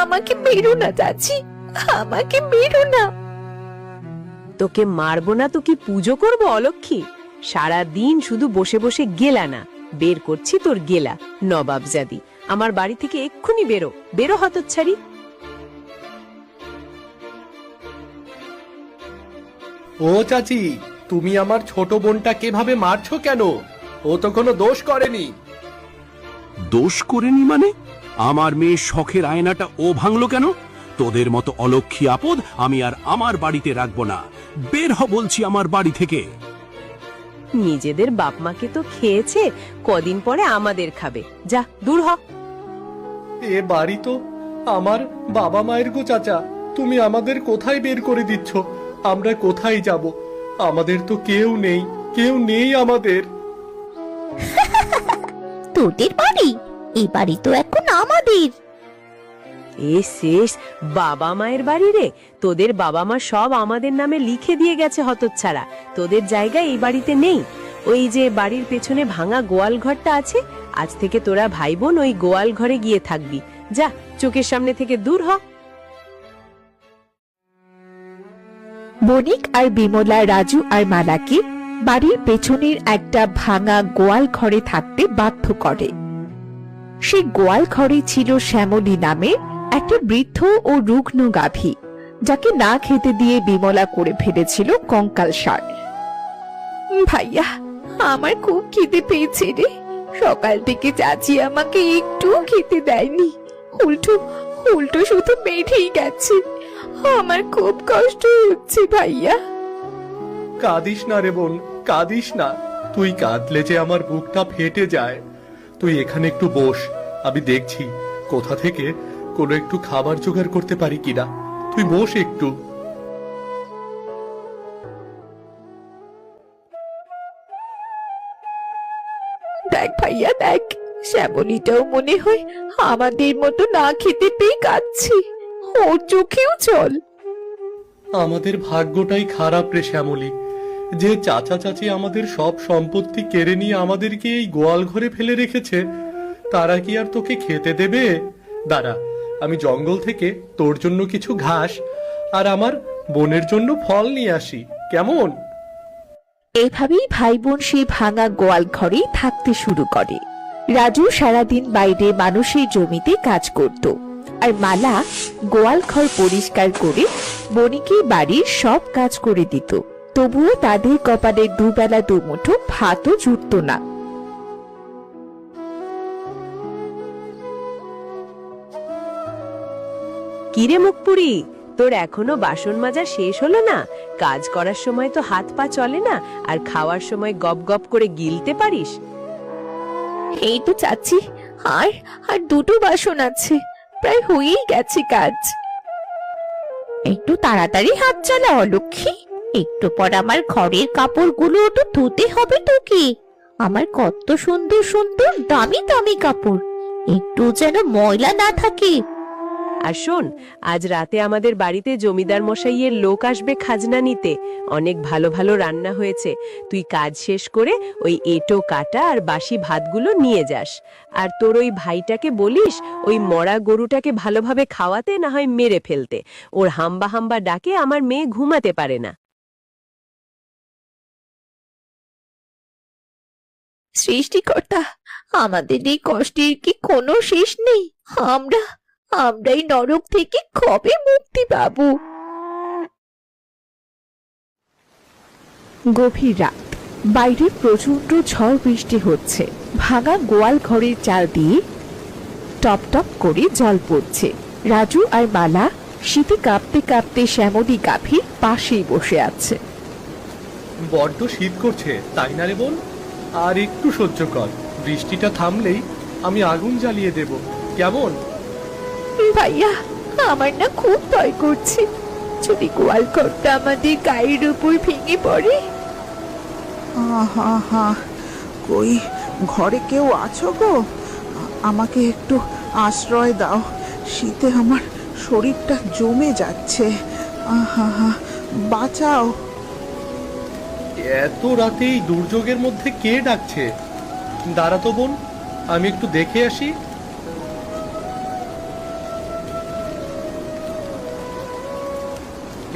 আমাকে মেরো না চাচি, আমাকে মেরো না। তোকে মারবো না তো কি পুজো করবো অলক্ষী? সারা দিন শুধু বসে বসে গেলা না, বের করছি তোর গেলা। নবাবজাদি, আমার বাড়ি থেকে এক্ষুনি বেরো, বেরো হতচ্ছাড়ি। ও চাচি, তুমি আমার ছোট বোনটা কিভাবে মারছো কেন? ও তো কোনো দোষ করেনি। দোষ করেনি মানে? আমার মেয়ের শখের আয়নাটা ও ভাঙলো কেন? তোদের মতো অলক্ষী আপদ আমি আর আমার বাড়িতে রাখবো না। বের হ বলছি আমার বাড়ি থেকে। নিজেদের বাপ মাকে তো খেয়েছে, কদিন পরে আমাদের খাবে। যা দূর হ। এ বাড়ি তো আমার বাবা মায়ের গো চাচা, তুমি আমাদের কোথায় বের করে দিচ্ছ? আমরা কোথায় যাব? আমাদের তো কেউ নেই, কেউ নেই আমাদের। তোদের বাড়ি? এই বাড়ি তো এখন আমাদের। এ শেষ বাবা মায়ের বাড়ি রে? তোদের বাবা মা সব আমাদের নামে লিখে দিয়ে গেছে হতচ্ছাড়া। তোদের জায়গা এই বাড়িতে নেই। ওই যে বাড়ির পেছনে ভাঙা গোয়াল ঘরটা আছে, আজ থেকে তোরা ভাই বোন ওই গোয়াল ঘরে গিয়ে থাকবি। যা, চোখের সামনে থেকে দূর হ। বণিক আর বিমলা রাজু আর মালাকে বাড়ির পেছনের একটা ভাঙা গোয়াল ঘরে থাকতে বাধ্য করে। সেই গোয়াল ঘরে ছিল শ্যামলী নামে একটা বৃদ্ধ ও রুগ্ন গাভী, যাকে না খেতে দিয়ে বিমলা করে ফেলেছিল কঙ্কালসার। ভাইয়া, আমার খুব খিদে পেয়েছে রে। সকাল থেকে চাচি আমাকে একটু খেতে দেয়নি, উল্টো উল্টো শুধু মেরেই গেছে। আমার খুব কষ্ট হচ্ছে ভাইয়া। কাঁদিস না রে বোন, কাঁদিস না। তুই কাঁদলে যে আমার বুকটা ফেটে যায়। তুই এখানে একটু বস, আমি দেখছি কোথা থেকে কোনো একটু খাবার জোগাড় করতে পারি কিনা। তুই বস একটু। দেখ ভাইয়া দেখ, শ্যামলীটাও মনে হয় আমাদের মতো না খেতে পেয়ে কাঁদছে। ওর চোখেও জল। আমাদের ভাগ্যটাই খারাপ রে শ্যামলী, যে চাচা চাচি আমাদের সব সম্পত্তি কেড়ে নিয়ে আমাদেরকে এই গোয়াল ঘরে ফেলে রেখেছে। তারা কি আর তোকে খেতে দেবে? দাঁড়া, আমি জঙ্গল থেকে তোর জন্য কিছু ঘাস আর আমার বোনের জন্য ফল নিয়ে আসি, কেমন? এভাবেই ভাই বোন সেই ভাঙা গোয়াল ঘরেই থাকতে শুরু করে। রাজু সারাদিন বাইরে মানুষের জমিতে কাজ করত, আর মালা গোয়াল ঘর পরিষ্কার করে বণিকের বাড়ির সব কাজ করে দিত। তবুও তাদের কপালে দুবেলা দুমুঠো ভাতও জুটত না। কিরে মুখপুরি, তোর এখনো বাসন মাজা শেষ হলো না? কাজ করার সময় তো হাত পা চলে না, আর খাওয়ার সময় গপ গপ করে গিলতে পারিস? এই তো চাচ্ছি, আর আর দুটো বাসন আছে, প্রায় হয়েই গেছে কাজ। একটু তাড়াতাড়ি হাত চালা অলক্ষী, একটু পর আমার ঘরের কাপড়গুলো তো ধুতে হবে তোকে। আমার কত সুন্দর সুন্দর দামি দামি কাপড়, একটু যেন ময়লা না থাকে। আর শোন, আজ রাতে আমাদের বাড়িতে জমিদার মশাইয়ের লোক আসবে খাজনা নিতে। অনেক ভালো ভালো রান্না হয়েছে। তুই কাজ শেষ করে ওই এঁটো কাটা আর বাসি ভাতগুলো নিয়ে যাস। আর তোর ওই ভাইটাকে বলিস ওই মরা গরুটাকে ভালোভাবে খাওয়াতে, না হয় মেরে ফেলতে। ওর হাম্বা হাম্বা ডাকে আমার মেয়ে ঘুমাতে পারে না। সৃষ্টিকর্তা, আমাদের এই কষ্টের কি কোনো শেষ নেই? আমরাই নরক থেকে কবে মুক্তি পাবো? গভীর রাত, বাইরে প্রচন্ড ঝড় বৃষ্টি হচ্ছে। ভাঙা গোয়াল ঘরের চাল দিয়ে টপ টপ করে জল পড়ছে। রাজু আর মালা শীতে কাঁপতে কাঁপতে শ্যামলী গাভীর পাশেই বসে আছে। বড্ড শীত করছে, তাই না রে বোন? আর একটু সহ্য কর, বৃষ্টিটা থামলেই আমি আগুন জ্বালিয়ে দেব, কেমন? ভাইয়া, আমার না খুব ভয় করছে। যদি গোয়াল ঘরটা আমাদের গায়ের উপর ভেঙে পড়ে। আহা, কই ঘরে কেউ আছো গো? আমাকে একটু আশ্রয় দাও, শীতে আমার শরীরটা জমে যাচ্ছে। আহা, বাঁচাও। এত রাতে এই দুর্যোগের মধ্যে কে ডাকছে? দাঁড়া তো বোন, আমি একটু দেখে আসি।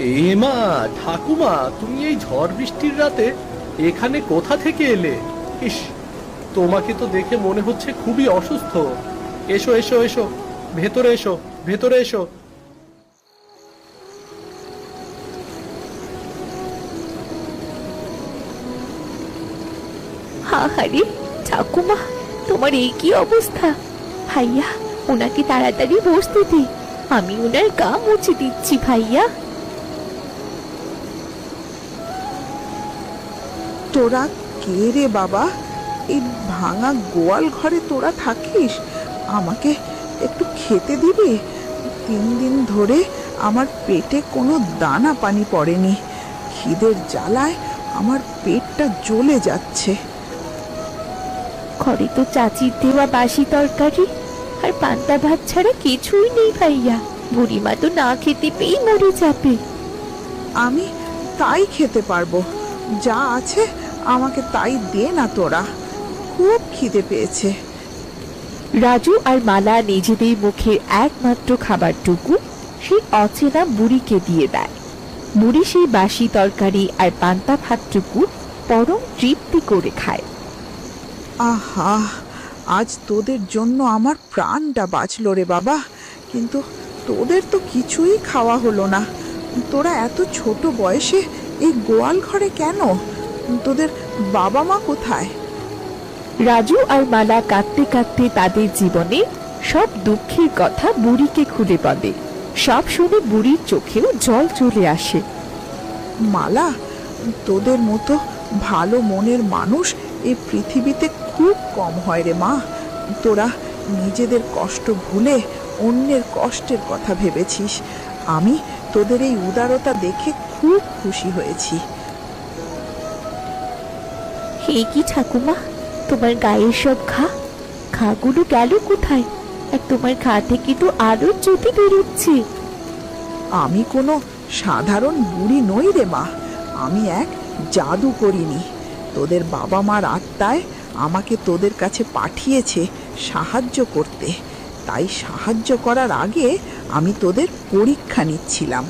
এ মা, ঠাকুমা, তুমি এই ঝড় বৃষ্টির রাতে এখানে কোথা থেকে এলে? ইস, তোমাকে তো দেখে মনে হচ্ছে খুবই অসুস্থ। এসো এসো এসো, ভেতরে এসো, ভেতরে এসো। আহারে ঠাকুমা, তোমার এই কি অবস্থা? ভাইয়া, ওনাকে তাড়াতাড়ি বসতে দে, আমি ওনার গা মুছে দিচ্ছি। ভাইয়া, তোরা কে রে বাবা? এই ভাঙা গোয়াল ঘরে তোরা থাকিস? আমাকে একটু খেতে দিবি? 3 দিন ধরে আমার পেটে কোনো দানা পানি পড়েনি। খিদের জ্বালায় আমার পেটটা জ্বলে যাচ্ছে। ঘরে তো চাচির দেওয়া বাসি তরকারি আর পান্তা ভাত ছাড়া কিছুই নেই ভাইয়া। বুড়িমা তো না খেতে পেয়ে মরে যাবে। আমি তাই খেতে পারবো, যা আছে আমাকে তাই দে না তোরা, খুব খিদে পেয়েছে। রাজু আর মালা নিজেদের মুখের একমাত্র খাবারটুকু সেই অচেনা বুড়িকে দিয়ে দেয়। বুড়ি সেই বাসি তরকারি আর পান্তা ভাতটুকু পরম তৃপ্তি করে খায়। আহা, আজ তোদের জন্য আমার প্রাণটা বাঁচলো রে বাবা, কিন্তু তোদের তো কিছুই খাওয়া হলো না। তোরা এত ছোট বয়সে এই গোয়াল ঘরে কেন? তোদের বাবা মা কোথায়? রাজু আর মালা কাঁদতে কাঁদতে তাদের জীবনে সব দুঃখের কথা বুড়িকে খুলে বলে। সব শুনে বুড়ির চোখেও জল চলে আসে। মালা, তোদের মতো ভালো মনের মানুষ এই পৃথিবীতে খুব কম হয় রে মা। তোরা নিজেদের কষ্ট ভুলে অন্যের কষ্টের কথা ভেবেছিস। আমি তোদের এই উদারতা দেখে খুব খুশি হয়েছি। হে কি ঠাকুমা, তোমার গায়ের সব ঘাগুলো গেল কোথায়? আর তোমার ঘা থেকে তো আরো জ্যোতি বেরোচ্ছে। আমি কোনো সাধারণ বুড়ি নই রে মা, আমি এক জাদু করিনি। তোদের বাবা মার আত্মায় আমাকে তোদের কাছে পাঠিয়েছে সাহায্য করতে, তাই সাহায্য করার আগে আমি তোদের পরীক্ষা নিচ্ছিলাম।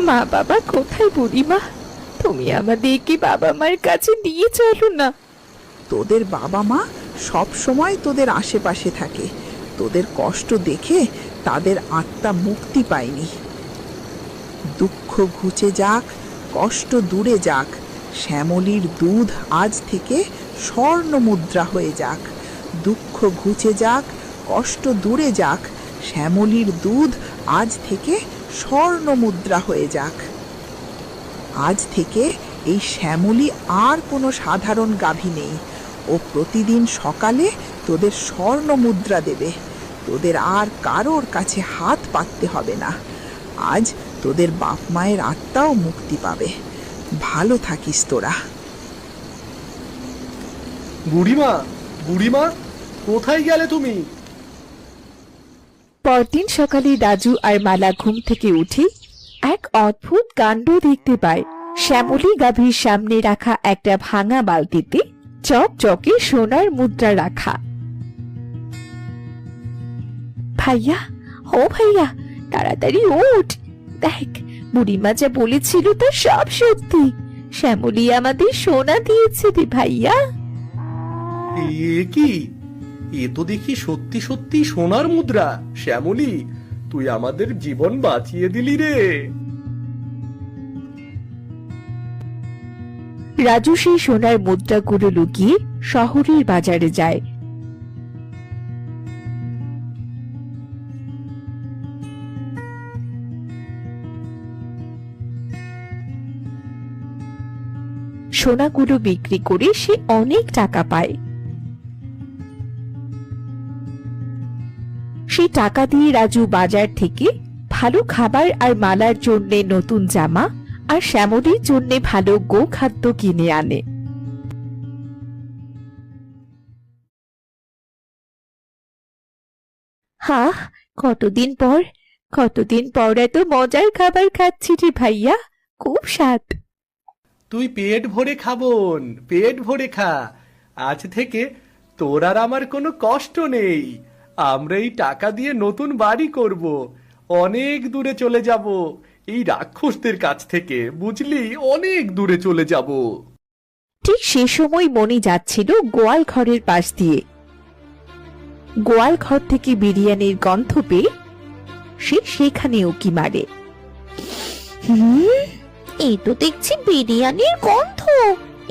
মা বাবা কোথায় বুড়িমা? তুমি আমাদেরকে বাবা মার কাছে নিয়ে চলো না। তোদের বাবা মা সব সময় তোদের আশেপাশে থাকে। তোদের কষ্ট দেখে তাদের আত্মা মুক্তি পায়নি। দুঃখ ঘুচে যাক, কষ্ট দূরে যাক, শ্যামলীর দুধ আজ থেকে স্বর্ণ মুদ্রা হয়ে যাক। দুঃখ ঘুচে যাক, কষ্ট দূরে যাক, শ্যামলীর দুধ আজ থেকে স্বর্ণ মুদ্রা হয়ে যাক। আজ থেকে এই শ্যামলী আর কোনো সাধারণ গাভী নেই। ও প্রতিদিন সকালে তোদের স্বর্ণ মুদ্রা দেবে। তোদের আর কারোর কাছে হাত পাততে হবে না। আজ তোদের বাপ মায়ের আত্মাও মুক্তি পাবে। ভালো থাকিস তোরা। বুড়িমা, বুড়িমা, কোথায় গেলে তুমি? পরদিন সকালে রাজু আর মালা ঘুম থেকে উঠে এক অদ্ভুত কাণ্ড দেখতে পায়। শ্যামলী গাভীর সামনে রাখা একটা ভাঙা বালতিতে চকচকে সোনার মুদ্রা রাখা। ভাইয়া, ও ভাইয়া, তাড়াতাড়ি ওঠ, দেখ বুড়িমা যা বলেছিল তা সব সত্যি। শ্যামলী আমাদের সোনা দিয়েছে রে ভাইয়া। এ কি? এ তো দেখি সত্যি সত্যি সোনার মুদ্রা। শ্যামলী, তুই আমাদের জীবন বাঁচিয়ে দিলি রে। রাজু সেই সোনার মুদ্রাগুলো লুকিয়ে শহরের বাজারে যায়। সোনাগুলো বিক্রি করে সে অনেক টাকা পায়। সেই টাকা দিয়ে রাজু বাজার থেকে ভালো খাবার আর মালার জন্য নতুন জামা আর শ্যামলীর জন্য ভালো গোখাদ্য কিনে আনে। হা, কতদিন পর এত মজার খাবার খাচ্ছি রে ভাইয়া, খুব স্বাদ। তুই পেট ভরে খাবন, পেট ভরে খা। আজ থেকে তোর আর আমার কোনো কষ্ট নেই। আমরা এই টাকা দিয়ে নতুন বাড়ি করব, অনেক দূরে চলে যাব, এই রাক্ষসদের কাছ থেকে, বুঝলি, অনেক দূরে চলে যাব। ঠিক সে সময় মণি যাচ্ছিল গোয়াল ঘরের পাশ দিয়ে। গোয়াল ঘর থেকে বিরিয়ানির গন্ধ পেয়ে সে সেখানে উকি মারে। এই তো দেখছি বিরিয়ানির গন্ধ।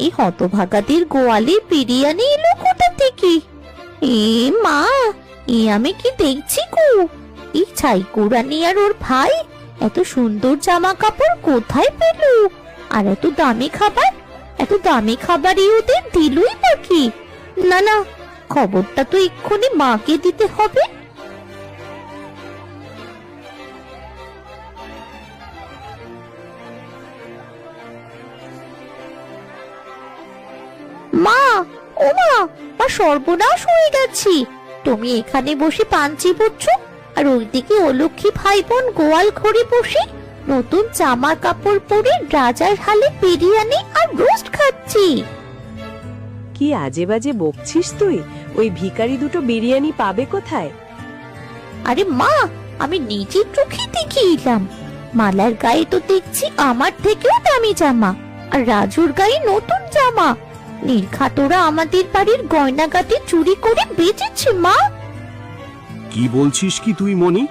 এই হতভাগাদের গোয়ালে বিরিয়ানি এলো কোথা থেকে? এ মা, এ আমি কি দেখছি গো? এই ছাইকুড়ানি আর ওর ভাই এত সুন্দর জামা কাপড় কোথায় পেল? আর এত দামি খাবার, এত দামি খাবারই ওদের দিলই নাকি? না না, খবরটা তো এক্ষুনি মাকে দিতে হবে। মা, ও মা, মা সর্বনাশ হয়ে গেছি। তুমি এখানে বসে পাঞ্চি পড়ছো, আর ওইদিকে অলক্ষী ভাই বোন গোয়াল ঘরে বসে নতুন জামা কাপড় পরে রাজার হালে বিরিয়ানি আর রোস্ট খাচ্ছি। কি আজে বাজে বকছিস তুই? ওই ভিখারি দুটো বিরিয়ানি পাবে কোথায়? আরে মা, আমি নিজের চোখে দেখে এলাম। মালার গায়ে তো দেখছি আমার থেকেও দামি জামা, আর রাজুর গায়ে নতুন জামা। নির্ঘাতরা আমাদের বাড়ির গয়নাগাটি চুরি করে বেচেছে মা। কি বলছিস কি তুই মনি?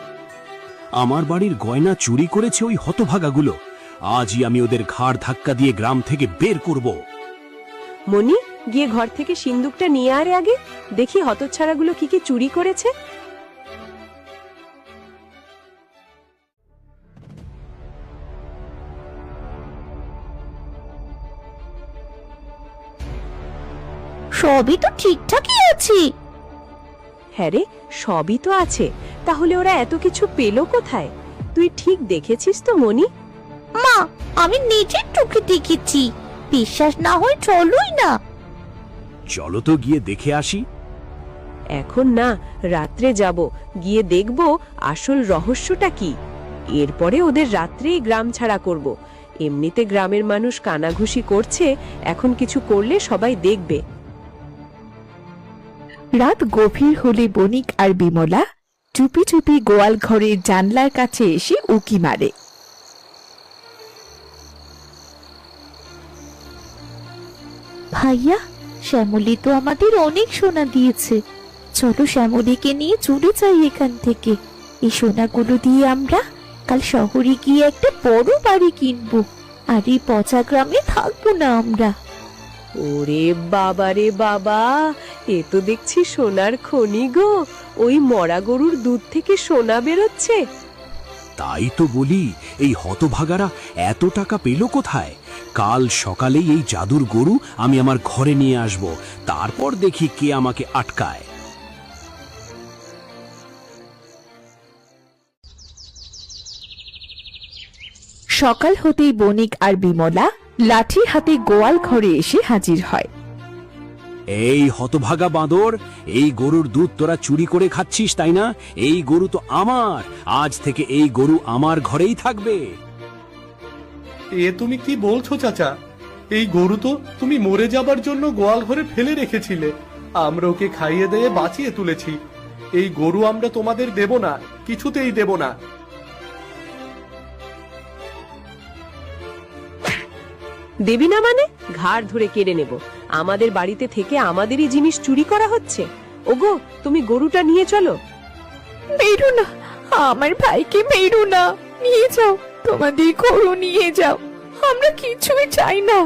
আমার বাড়ির গয়না চুরি করেছে ওই হতভাগাগুলো। আজই আমি ওদের ঘাড় ধাক্কা দিয়ে গ্রাম থেকে বের করব। মনি, গিয়ে ঘর থেকে সিন্দুকটা নিয়ে আরে আগে, দেখি হতচ্ছাড়াগুলো কি কি চুরি করেছে। সবই তো ঠিকঠাকই আছে। হ্যাঁ রে, সবই তো আছে, তাহলে ওরা এত কিছু পেলো কোথায়? তুই ঠিক দেখেছিস তো মনি? মা, আমি নিজের চোখে দেখেছি। বিশ্বাস না হয় চলোই না। চলো তো গিয়ে দেখে আসি। এখন না, রাত্রে যাব, গিয়ে দেখব আসল রহস্যটা কি। এরপরে ওদের রাত্রেই গ্রাম ছাড়া করব। এমনিতে গ্রামের মানুষ কানাঘুষি করছে, এখন কিছু করলে সবাই দেখবে। রাত গভীর হলে বণিক আর বিমলা চুপি চুপি গোয়াল ঘরের জানলার কাছে এসে উকি মারে। ভাইয়া, শ্যামলী তো আমাদের অনেক সোনা দিয়েছে। চলো শ্যামলীকে নিয়ে চলে যাই এখান থেকে। এই সোনাগুলো দিয়ে আমরা কাল শহরে গিয়ে একটা বড় বাড়ি কিনবো, আর এই পচা গ্রামে থাকবো না আমরা। ওরে বাবা রে বাবা, এ তো দেখছি সোনার খনি গো। ওই মরা গরুর দুধ থেকে সোনা বেরোচ্ছে। তাই তো বলি, এই হতভাগারা এত টাকা পেল কোথায়? কাল সকালেই এই জাদুর গরু আমি আমার ঘরে নিয়ে আসব, তারপর দেখি কে আমাকে আটকায়। সকাল হতেই বণিক আর বিমলা লাঠি হাতে গোয়াল ঘরে এসে হাজির হয়। এই হতভাগা বাঁদর, এই গরুর দুধ তোরা চুরি করে খাচ্ছিস তাই না? এই গরু তো আমার, আজ থেকে এই গরু আমার ঘরেই থাকবে। এ তুমি কি বলছো চাচা? এই গরু তো তুমি মরে যাবার জন্য গোয়াল ঘরে ফেলে রেখেছিলে। আমরা ওকে খাইয়ে দিয়ে বাঁচিয়ে তুলেছি। এই গরু আমরা তোমাদের দেব না, কিছুতেই দেব না। দেবি না মানে? ঘাড় ধরে কেড়ে নেব। আমাদের বাড়িতে থেকে আমাদেরই জিনিস চুরি করা হচ্ছে। ওগো, তুমি গরুটা নিয়ে চলো। মেরো না, আমার ভাইকে মেরো না, নিয়ে যাও, তোমাদের গরু নিয়ে যাও, আমরা কিছুই চাই না।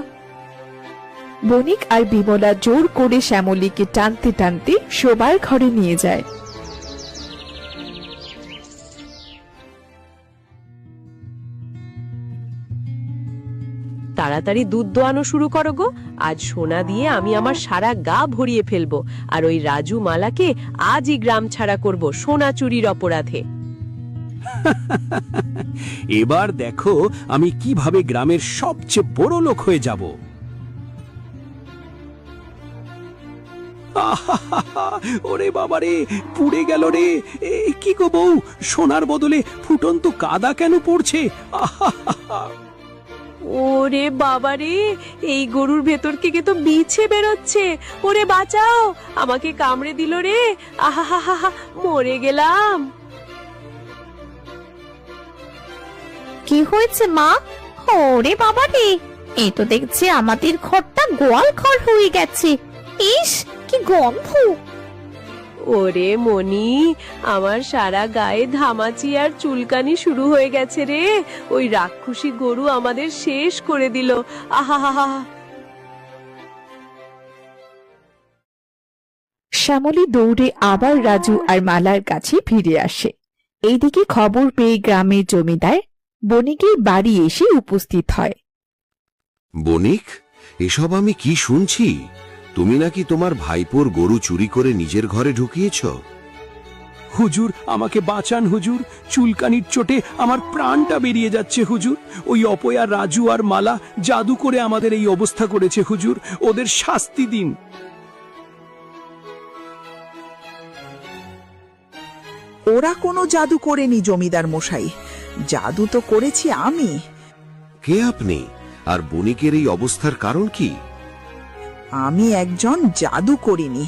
বণিক আর বিমলা জোর করে শ্যামলীকে টানতে টানতে শোবার ঘরে নিয়ে যায়। তাড়াতাড়ি দুধ দোয়ানো শুরু করো গো। আজ সোনা দিয়ে আমি আমার সারা গা ভরিয়ে ফেলবো, আর ওই রাজু মালাকে আজই গ্রাম ছাড়া করব সোনা চুরির অপরাধে। এবার দেখো আমি কিভাবে গ্রামের সবচেয়ে বড় লোক হয়ে যাব। ওরে বাবারে, পুড়ে গেল রে। কি গো বউ, সোনার বদলে ফুটন্ত কাদা কেন পড়ছে? ওরে বাবারে, এই গরুর ভেতর থেকে তো বিছে বেরোচ্ছে। ওরে বাঁচাও, আমাকে কামড়ে দিল রে। আহা, মরে গেলাম। কি হয়েছে মা? ওরে বাবা রে, এ তো দেখছি আমাদের ঘরটা গোয়াল ঘর হয়ে গেছে। ইস, কি গন্ধ! ওরে মনি, আমার সারা গায়ে ঘামাচি আর চুলকানি শুরু হয়ে গেছে রে। ওই রাক্ষসী গরু আমাদের শেষ করে দিল। আহা! শ্যামলী দৌড়ে আবার রাজু আর মালার কাছে ফিরে আসে। এইদিকে খবর পেয়ে গ্রামের জমিদার বণিকের বাড়ি এসে উপস্থিত হয়। বণিক, এসব আমি কি শুনছি? তুমি নাকি তোমার ভাইপোর গরু চুরি করে নিজের ঘরে ঢুকিয়েছ? হুজুর, আমাকে বাঁচান হুজুর, চুলকানির চোটে আমার প্রাণটা বেরিয়ে যাচ্ছে হুজুর। ওই অপয়া রাজু আর মালা জাদু করে আমাদের এই অবস্থা করেছে হুজুর, ওদের শাস্তি দিন। ওরা কোনো জাদু করেনি জমিদার মশাই, জাদু তো করেছি আমি। কে আপনি, আর বণিকের এই অবস্থার কারণ কি? আমি একজন জাদু করিনি।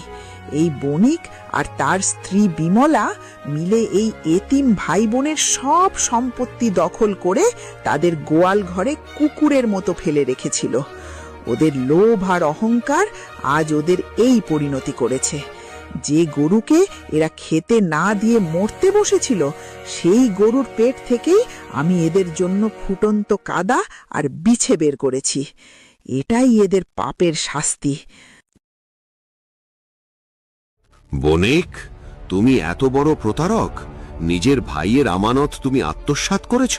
এই বণিক আর তার স্ত্রী বিমলা মিলে এই এতিম ভাই বোনের সব সম্পত্তি দখল করে তাদের গোয়াল ঘরে কুকুরের মতো ফেলে রেখেছিল। ওদের লোভ আর অহংকার আজ ওদের এই পরিণতি করেছে। যে গরুকে এরা খেতে না দিয়ে মরতে বসেছিল, সেই গরুর পেট থেকেই আমি এদের জন্য ফুটন্ত কাদা আর বিছে বের করেছি। এটাই এদের পাপের শাস্তি। বণিক, তুমি এত বড় প্রতারক! নিজের ভাইয়ের আমানত তুমি আত্মসাৎ করেছ।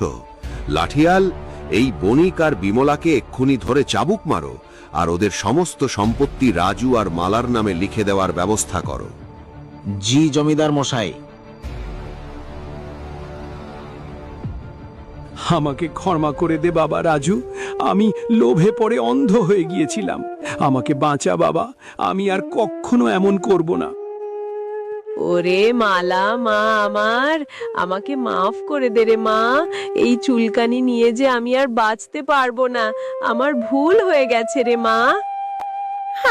লাঠিয়াল, এই বণিক আর বিমলাকে এক্ষুনি ধরে চাবুক মারো, আর ওদের সমস্ত সম্পত্তি রাজু আর মালার নামে লিখে দেওয়ার ব্যবস্থা করো। জি জমিদার মশাই। আমাকে ক্ষমা করে দে বাবা রাজু, আমি লোভে পড়ে অন্ধ হয়ে গিয়েছিলাম। আমাকে বাঁচা বাবা, আমি আর কখনো এমন করব না। ওরে মালা, মা আমার, আমাকে মাফ করে দে রে মা। এই চুলকানি নিয়ে যে আমি আর বাঁচতে পারবো না, আমার ভুল হয়ে গেছে রে মা।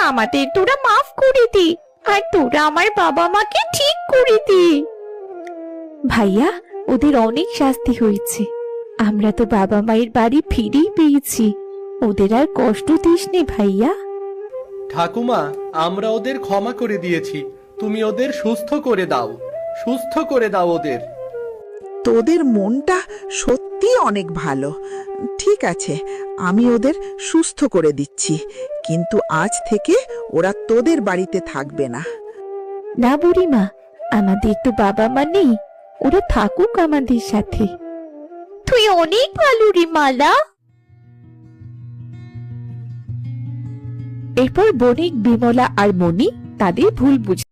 আমাদের তোরা মাফ করে দি, আর তোরা আমার বাবা মাকে ঠিক করে দি। ভাইয়া, ওদের অনেক শাস্তি হয়েছে। আমরা তো বাবা মায়ের বাড়ি ফিরেই পেয়েছি। ওদের আর কষ্ট দিস নে ভাইয়া। ঠাকুমা, আমরা ওদের ক্ষমা করে দিয়েছি, তুমি ওদের সুস্থ করে দাও, সুস্থ করে দাও ওদের। তোদের মনটা সত্যি অনেক ভালো। ঠিক আছে, আমি ওদের সুস্থ করে দিচ্ছি, কিন্তু আজ থেকে ওরা তোদের বাড়িতে থাকবে না। না বুড়িমা, আমাদের তো বাবা মা নেই, ওরা থাকুক আমাদের সাথে। তুই অনেক ভালো রে মালা। এরপর বণিক, বিমলা আর মণি তাদের ভুল বুঝে